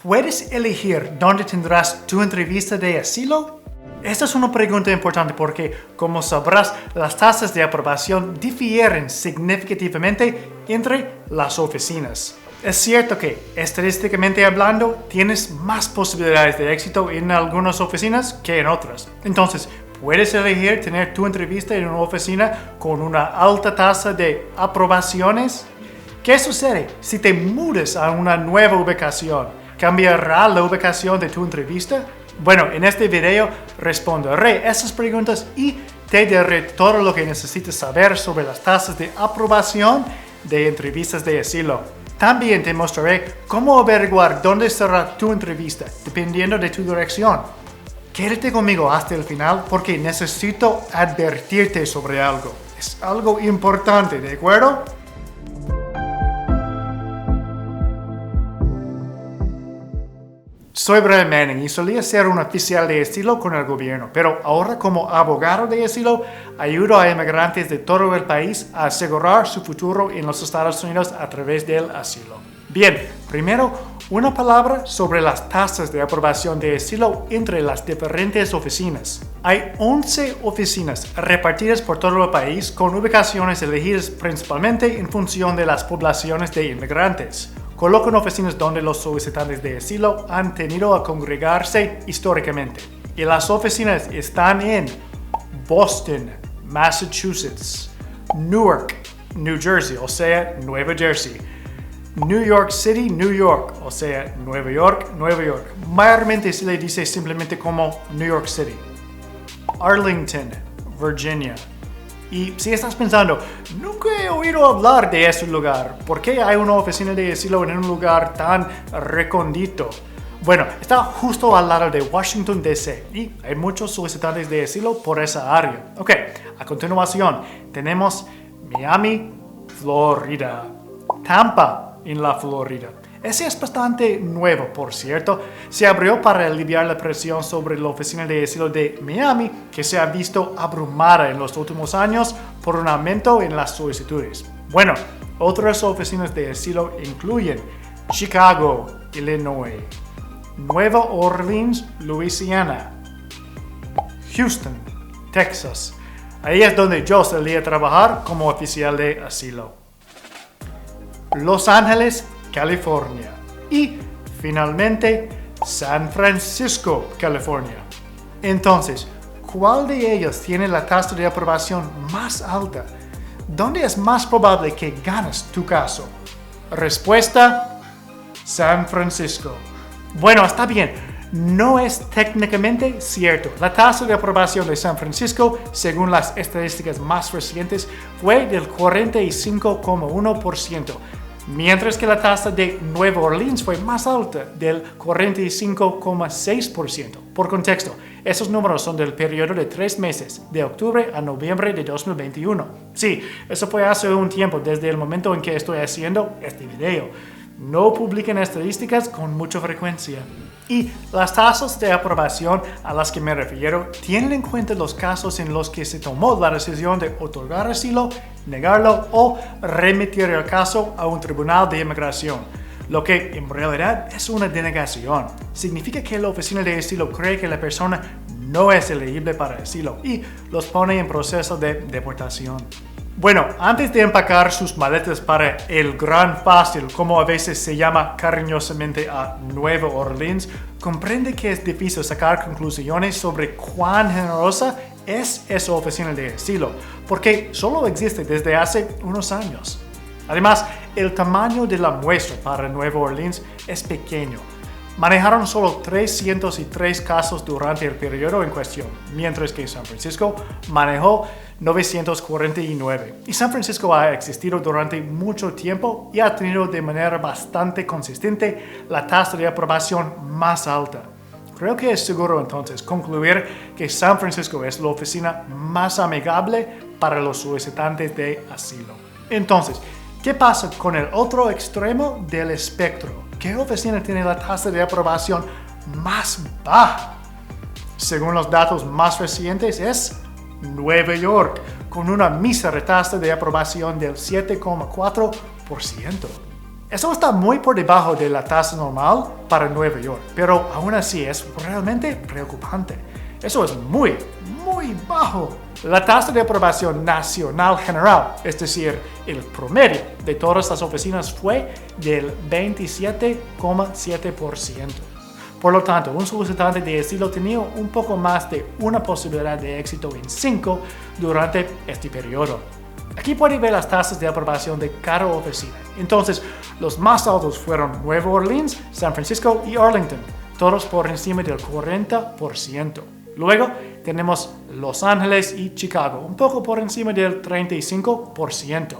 ¿Puedes elegir dónde tendrás tu entrevista de asilo? Esta es una pregunta importante porque, como sabrás, las tasas de aprobación difieren significativamente entre las oficinas. Es cierto que, estadísticamente hablando, tienes más posibilidades de éxito en algunas oficinas que en otras. Entonces, puedes elegir tener tu entrevista en una oficina con una alta tasa de aprobaciones. ¿Qué sucede si te mudas a una nueva ubicación? ¿Cambiará la ubicación de tu entrevista? Bueno, en este video responderé esas preguntas y te daré todo lo que necesitas saber sobre las tasas de aprobación de entrevistas de asilo. También te mostraré cómo averiguar dónde será tu entrevista, dependiendo de tu dirección. Quédate conmigo hasta el final porque necesito advertirte sobre algo. Es algo importante, ¿de acuerdo? Soy Brian Manning y solía ser un oficial de asilo con el gobierno, pero ahora como abogado de asilo ayudo a inmigrantes de todo el país a asegurar su futuro en los Estados Unidos a través del asilo. Bien, primero, una palabra sobre las tasas de aprobación de asilo entre las diferentes oficinas. Hay 11 oficinas repartidas por todo el país con ubicaciones elegidas principalmente en función de las poblaciones de inmigrantes. Colocan oficinas donde los solicitantes de asilo han tenido a congregarse históricamente. Y las oficinas están en Boston, Massachusetts, Newark, New Jersey, o sea, Nueva Jersey, New York City, New York, o sea, Nueva York, Nueva York. Mayormente se le dice simplemente como New York City, Arlington, Virginia. Y si estás pensando, nunca he oído hablar de ese lugar, ¿por qué hay una oficina de asilo en un lugar tan recóndito? Bueno, está justo al lado de Washington, D.C. y hay muchos solicitantes de asilo por esa área. Ok, a continuación tenemos Miami, Florida, Tampa en la Florida. Ese es bastante nuevo, por cierto. Se abrió para aliviar la presión sobre la oficina de asilo de Miami, que se ha visto abrumada en los últimos años por un aumento en las solicitudes. Bueno, otras oficinas de asilo incluyen Chicago, Illinois, Nueva Orleans, Luisiana, Houston, Texas. Ahí es donde yo solía trabajar como oficial de asilo. Los Ángeles, California. Y, finalmente, San Francisco, California. Entonces, ¿cuál de ellos tiene la tasa de aprobación más alta? ¿Dónde es más probable que ganes tu caso? Respuesta: San Francisco. Bueno, está bien. No es técnicamente cierto. La tasa de aprobación de San Francisco, según las estadísticas más recientes, fue del 45,1%. Mientras que la tasa de Nueva Orleans fue más alta, del 45,6%. Por contexto, esos números son del periodo de 3 meses, de octubre a noviembre de 2021. Sí, eso fue hace un tiempo, desde el momento en que estoy haciendo este video. No publican estadísticas con mucha frecuencia. Y las tasas de aprobación a las que me refiero tienen en cuenta los casos en los que se tomó la decisión de otorgar asilo, negarlo o remitir el caso a un tribunal de inmigración, lo que en realidad es una denegación. Significa que la oficina de asilo cree que la persona no es elegible para asilo y los pone en proceso de deportación. Bueno, antes de empacar sus maletas para el Gran Fácil, como a veces se llama cariñosamente a Nueva Orleans, comprende que es difícil sacar conclusiones sobre cuán generosa es esa oficina de asilo, porque solo existe desde hace unos años. Además, el tamaño de la muestra para Nueva Orleans es pequeño. Manejaron solo 303 casos durante el periodo en cuestión, mientras que San Francisco manejó 949. Y San Francisco ha existido durante mucho tiempo y ha tenido de manera bastante consistente la tasa de aprobación más alta. Creo que es seguro entonces concluir que San Francisco es la oficina más amigable para los solicitantes de asilo. Entonces, ¿qué pasa con el otro extremo del espectro? ¿Qué oficina tiene la tasa de aprobación más baja? Según los datos más recientes es Nueva York, con una mísera tasa de aprobación del 7,4%. Eso está muy por debajo de la tasa normal para Nueva York, pero aún así es realmente preocupante. Eso es muy bajo. La tasa de aprobación nacional general, es decir, el promedio de todas las oficinas fue del 27,7%. Por lo tanto, un solicitante de asilo tenía un poco más de una posibilidad de éxito en 5 durante este periodo. Aquí puede ver las tasas de aprobación de cada oficina. Entonces, los más altos fueron Nueva Orleans, San Francisco y Arlington, todos por encima del 40%. Luego tenemos Los Ángeles y Chicago, un poco por encima del 35%.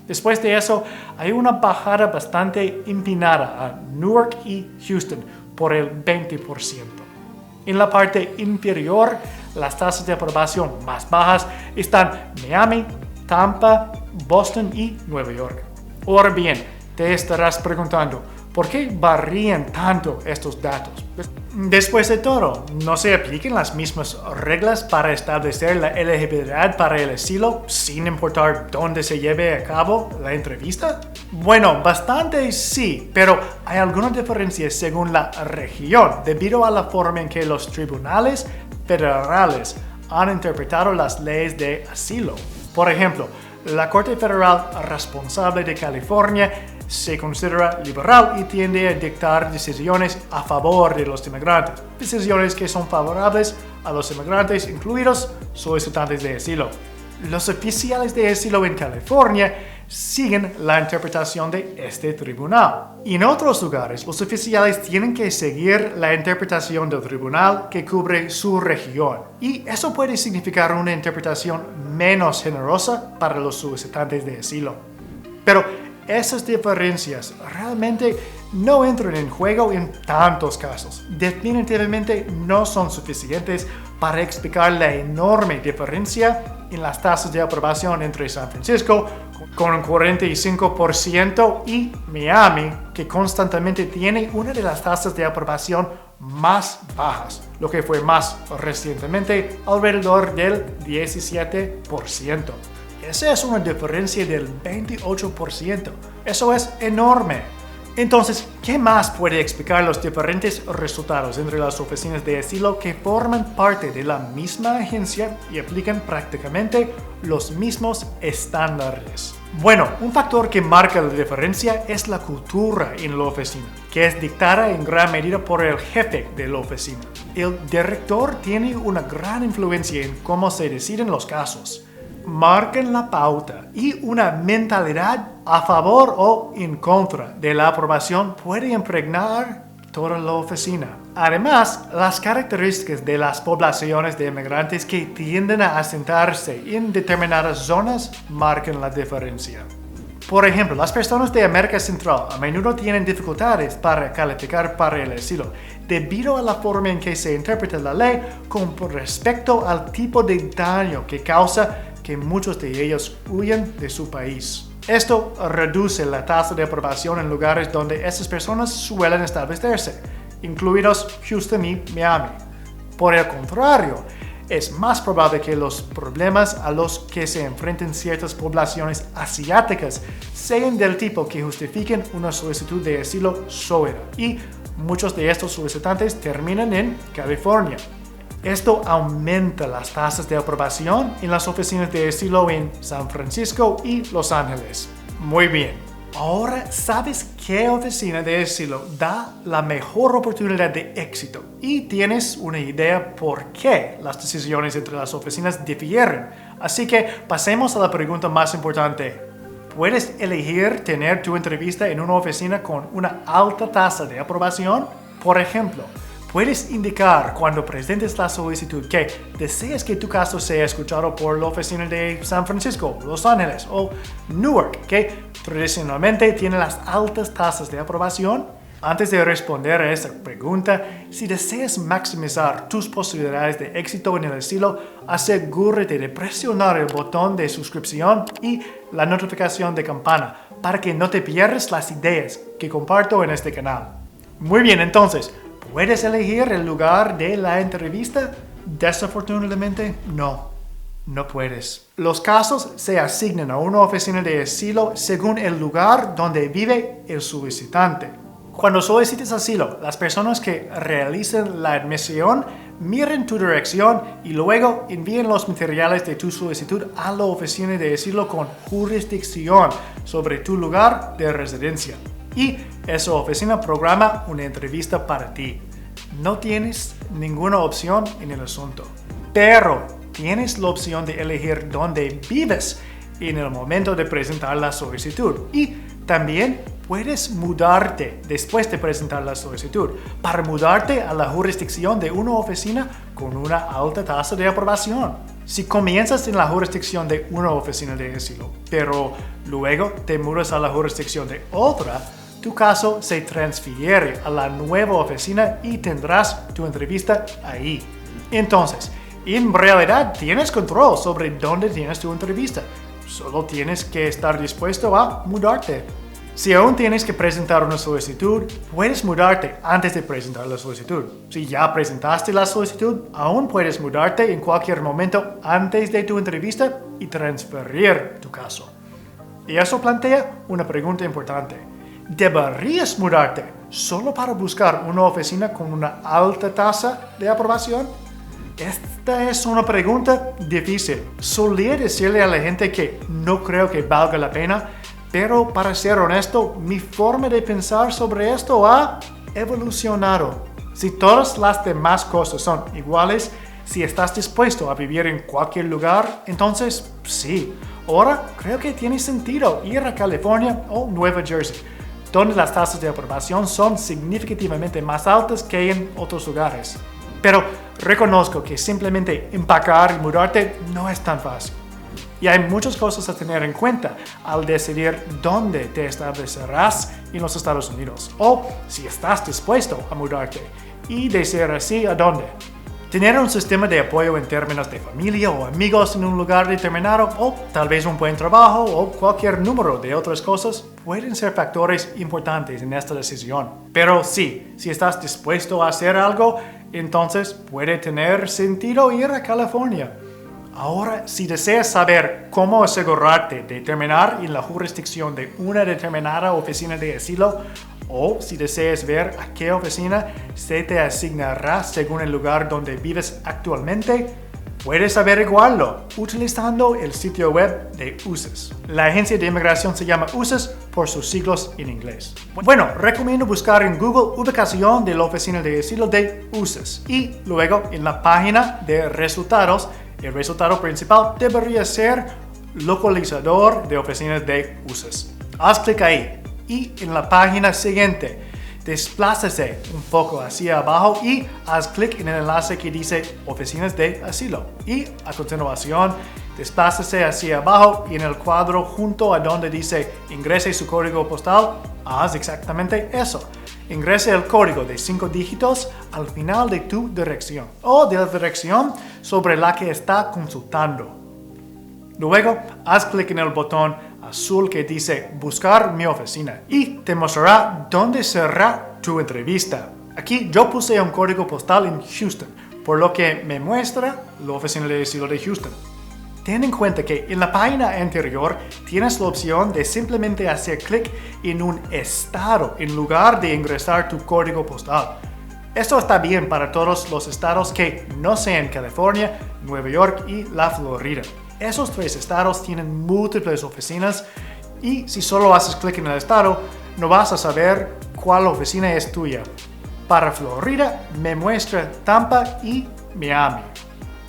Después de eso, hay una bajada bastante empinada a Newark y Houston por el 20%. En la parte inferior, las tasas de aprobación más bajas están Miami, Tampa, Boston y Nueva York. Ahora bien, te estarás preguntando, ¿por qué varían tanto estos datos? Después de todo, ¿no se aplican las mismas reglas para establecer la elegibilidad para el asilo sin importar dónde se lleve a cabo la entrevista? Bueno, bastante sí, pero hay algunas diferencias según la región debido a la forma en que los tribunales federales han interpretado las leyes de asilo. Por ejemplo, la Corte Federal Responsable de California se considera liberal y tiende a dictar decisiones a favor de los inmigrantes, decisiones que son favorables a los inmigrantes, incluidos solicitantes de asilo. Los oficiales de asilo en California siguen la interpretación de este tribunal. En otros lugares, los oficiales tienen que seguir la interpretación del tribunal que cubre su región, y eso puede significar una interpretación menos generosa para los solicitantes de asilo. Pero esas diferencias realmente no entran en juego en tantos casos. Definitivamente no son suficientes para explicar la enorme diferencia en las tasas de aprobación entre San Francisco, con un 45%, y Miami, que constantemente tiene una de las tasas de aprobación más bajas, lo que fue más recientemente alrededor del 17%. Esa es una diferencia del 28%. Eso es enorme. Entonces, ¿qué más puede explicar los diferentes resultados entre las oficinas de asilo que forman parte de la misma agencia y aplican prácticamente los mismos estándares? Bueno, un factor que marca la diferencia es la cultura en la oficina, que es dictada en gran medida por el jefe de la oficina. El director tiene una gran influencia en cómo se deciden los casos. Marcan la pauta, y una mentalidad a favor o en contra de la aprobación puede impregnar toda la oficina. Además, las características de las poblaciones de inmigrantes que tienden a asentarse en determinadas zonas marcan la diferencia. Por ejemplo, las personas de América Central a menudo tienen dificultades para calificar para el asilo debido a la forma en que se interpreta la ley con respecto al tipo de daño que causa que muchos de ellos huyen de su país. Esto reduce la tasa de aprobación en lugares donde esas personas suelen establecerse, incluidos Houston y Miami. Por el contrario, es más probable que los problemas a los que se enfrentan ciertas poblaciones asiáticas sean del tipo que justifiquen una solicitud de asilo sólida, y muchos de estos solicitantes terminan en California. Esto aumenta las tasas de aprobación en las oficinas de asilo en San Francisco y Los Ángeles. Muy bien, ahora sabes qué oficina de asilo da la mejor oportunidad de éxito y tienes una idea por qué las decisiones entre las oficinas difieren. Así que pasemos a la pregunta más importante. ¿Puedes elegir tener tu entrevista en una oficina con una alta tasa de aprobación? Por ejemplo, puedes indicar cuando presentes la solicitud que deseas que tu caso sea escuchado por la oficina de San Francisco, Los Ángeles o Newark, que tradicionalmente tiene las altas tasas de aprobación. Antes de responder a esta pregunta, si deseas maximizar tus posibilidades de éxito en el asilo, asegúrate de presionar el botón de suscripción y la notificación de campana para que no te pierdas las ideas que comparto en este canal. Muy bien, entonces, ¿puedes elegir el lugar de la entrevista? Desafortunadamente, no. No puedes. Los casos se asignan a una oficina de asilo según el lugar donde vive el solicitante. Cuando solicites asilo, las personas que realicen la admisión miren tu dirección y luego envíen los materiales de tu solicitud a la oficina de asilo con jurisdicción sobre tu lugar de residencia. Y esa oficina programa una entrevista para ti. No tienes ninguna opción en el asunto, pero tienes la opción de elegir dónde vives en el momento de presentar la solicitud y también puedes mudarte después de presentar la solicitud para mudarte a la jurisdicción de una oficina con una alta tasa de aprobación. Si comienzas en la jurisdicción de una oficina de asilo, pero luego te mudas a la jurisdicción de otra, tu caso se transfiere a la nueva oficina y tendrás tu entrevista ahí. Entonces, en realidad tienes control sobre dónde tienes tu entrevista. Solo tienes que estar dispuesto a mudarte. Si aún tienes que presentar una solicitud, puedes mudarte antes de presentar la solicitud. Si ya presentaste la solicitud, aún puedes mudarte en cualquier momento antes de tu entrevista y transferir tu caso. Y eso plantea una pregunta importante. ¿Deberías mudarte solo para buscar una oficina con una alta tasa de aprobación? Esta es una pregunta difícil. Solía decirle a la gente que no creo que valga la pena, pero para ser honesto, mi forma de pensar sobre esto ha evolucionado. Si todas las demás cosas son iguales, si estás dispuesto a vivir en cualquier lugar, entonces sí. Ahora creo que tiene sentido ir a California o Nueva Jersey, donde las tasas de aprobación son significativamente más altas que en otros lugares. Pero reconozco que simplemente empacar y mudarte no es tan fácil. Y hay muchas cosas a tener en cuenta al decidir dónde te establecerás en los Estados Unidos o si estás dispuesto a mudarte y de ser así, ¿a dónde? Tener un sistema de apoyo en términos de familia o amigos en un lugar determinado o tal vez un buen trabajo o cualquier número de otras cosas pueden ser factores importantes en esta decisión. Pero sí, si estás dispuesto a hacer algo, entonces puede tener sentido ir a California. Ahora, si deseas saber cómo asegurarte de terminar en la jurisdicción de una determinada oficina de asilo, o si deseas ver a qué oficina se te asignará según el lugar donde vives actualmente, puedes averiguarlo utilizando el sitio web de USCIS. La agencia de inmigración se llama USCIS por sus siglos en inglés. Bueno, recomiendo buscar en Google ubicación de la oficina de asilo de USCIS y luego en la página de resultados, el resultado principal debería ser localizador de oficinas de USCIS. Haz clic ahí y en la página siguiente desplácese un poco hacia abajo y haz clic en el enlace que dice oficinas de asilo. Y a continuación, desplácese hacia abajo y en el cuadro junto a donde dice ingrese su código postal, haz exactamente eso. Ingrese el código de 5 dígitos al final de tu dirección o de la dirección sobre la que está consultando. Luego, haz clic en el botón azul que dice buscar mi oficina y te mostrará dónde será tu entrevista. Aquí yo puse un código postal en Houston, por lo que me muestra la oficina de asilo de Houston. Ten en cuenta que en la página anterior tienes la opción de simplemente hacer clic en un estado en lugar de ingresar tu código postal. Esto está bien para todos los estados que no sean California, Nueva York y la Florida. Esos 3 estados tienen múltiples oficinas y si solo haces clic en el estado, no vas a saber cuál oficina es tuya. Para Florida me muestra Tampa y Miami.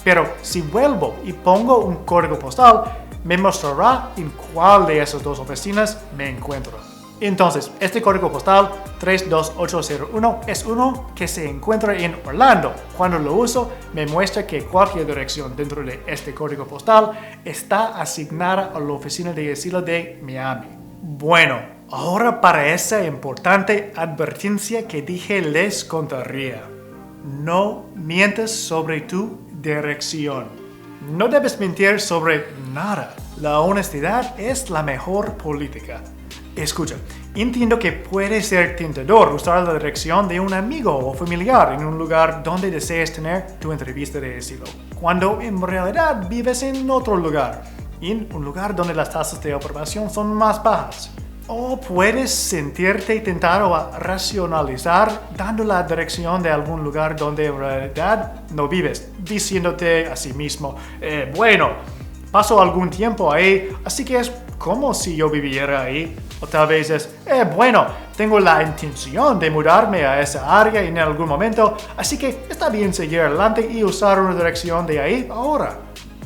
Pero si vuelvo y pongo un código postal, me mostrará en cuál de esas 2 oficinas me encuentro. Entonces, este código postal 32801 es uno que se encuentra en Orlando. Cuando lo uso, me muestra que cualquier dirección dentro de este código postal está asignada a la oficina de asilo de Miami. Bueno, ahora para esa importante advertencia que dije les contaría. No mientas sobre tu dirección. No debes mentir sobre nada. La honestidad es la mejor política. Escucha, Entiendo que puede ser tentador usar la dirección de un amigo o familiar en un lugar donde desees tener tu entrevista de asilo, cuando en realidad vives en otro lugar, en un lugar donde las tasas de aprobación son más bajas. O puedes sentirte tentado a racionalizar dando la dirección de algún lugar donde en realidad no vives, diciéndote a sí mismo, bueno, paso algún tiempo ahí, así que es como si yo viviera ahí. O tal vez es, bueno, tengo la intención de mudarme a esa área en algún momento, así que está bien seguir adelante y usar una dirección de ahí ahora.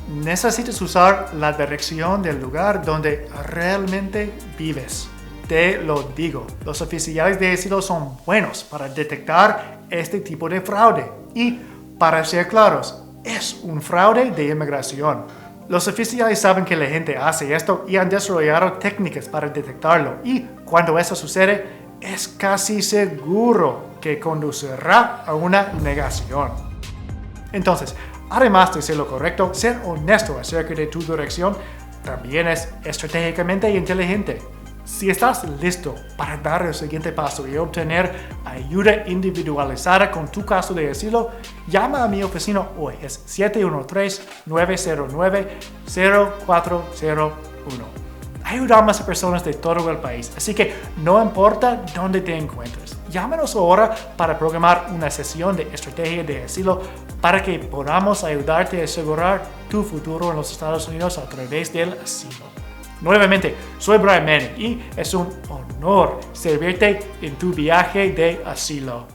Necesitas usar la dirección del lugar donde realmente vives. Te lo digo, los oficiales de asilo son buenos para detectar este tipo de fraude. Y, para ser claros, es un fraude de inmigración. Los oficiales saben que la gente hace esto y han desarrollado técnicas para detectarlo. Y cuando eso sucede, es casi seguro que conducirá a una negación. Entonces, además de ser lo correcto, ser honesto acerca de tu dirección también es estratégicamente inteligente. Si estás listo para dar el siguiente paso y obtener ayuda individualizada con tu caso de asilo, llama a mi oficina hoy. Es 713-909-0401. Ayudamos a personas de todo el país, así que no importa dónde te encuentres. Llámanos ahora para programar una sesión de estrategia de asilo para que podamos ayudarte a asegurar tu futuro en los Estados Unidos a través del asilo. Nuevamente, soy Brian Manning y es un honor servirte en tu viaje de asilo.